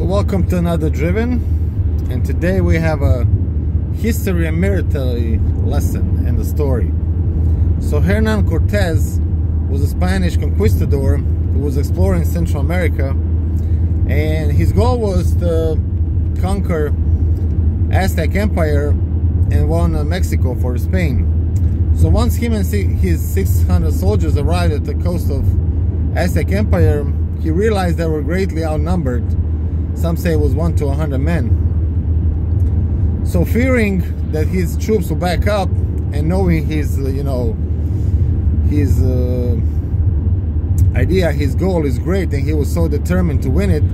So welcome to another Driven, and today we have a history and military lesson and the story. So Hernan Cortez was a Spanish conquistador who was exploring Central America, and his goal was to conquer Aztec Empire and won Mexico for Spain. So once him and his 600 soldiers arrived at the coast of Aztec Empire, he realized they were greatly outnumbered. Some say it was 1 to 100 men. So fearing that his troops will back up, and knowing his idea, his goal is great, and he was so determined to win it,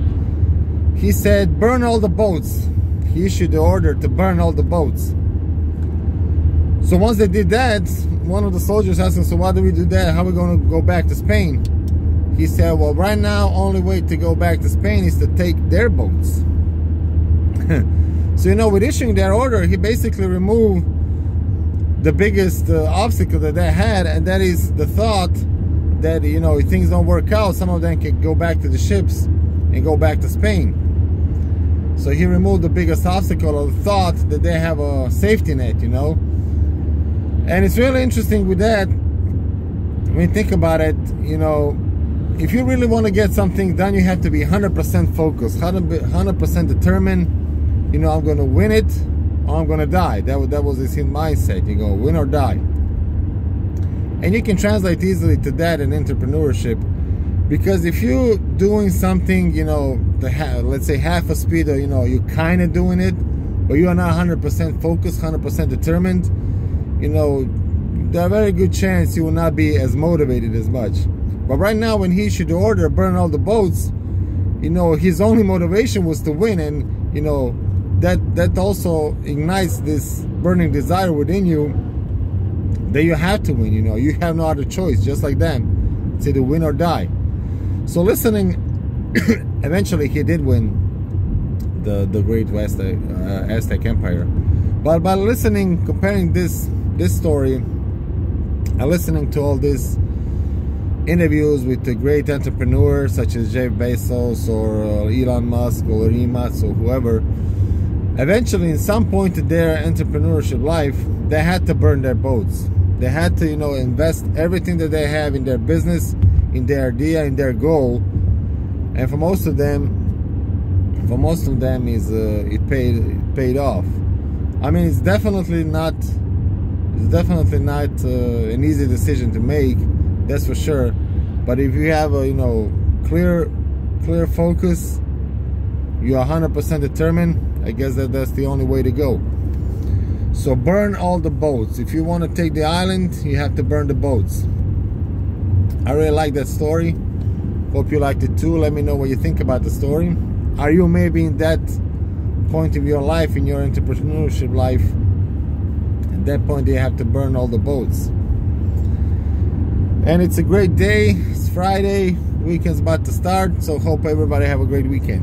he said, burn all the boats. He issued the order to burn all the boats. So once they did that, one of the soldiers asked him, so why do we do that? How are we going to go back to Spain? He said, well, right now, only way to go back to Spain is to take their boats. So, with issuing that order, he basically removed the biggest obstacle that they had, and that is the thought that, if things don't work out, some of them can go back to the ships and go back to Spain. So he removed the biggest obstacle of the thought that they have a safety net, And it's really interesting with that, when you think about it, if you really want to get something done, you have to be 100% focused, 100% determined. I'm going to win it or I'm going to die. That was his mindset. You go win or die. And you can translate easily to that in entrepreneurship. Because if you're doing something, let's say half a speed, or you're kind of doing it, but you are not 100% focused, 100% determined, there's a very good chance you will not be as motivated as much. But right now, when he issued the order, burn all the boats, his only motivation was to win, and that also ignites this burning desire within you that you have to win. You have no other choice, just like them. It's either win or die. So listening, eventually he did win the Great Aztec Empire. But by listening, comparing this story, and listening to all these interviews with the great entrepreneurs such as Jeff Bezos or Elon Musk or Rimas or whoever, eventually in some point in their entrepreneurship life, they had to burn their boats. They had to, invest everything that they have in their business, in their idea, in their goal. And for most of them is it paid off. I mean, it's definitely not an easy decision to make, that's for sure. But if you have a clear focus, you're 100% determined, I guess that's the only way to go. So burn all the boats. If you want to take the island, you have to burn the boats. I really like that story. Hope you liked it too. Let me know what you think about the story. Are you maybe in that point of your life, in your entrepreneurship life? At that point, you have to burn all the boats. And it's a great day. It's Friday. Weekend's about to start. So hope everybody have a great weekend.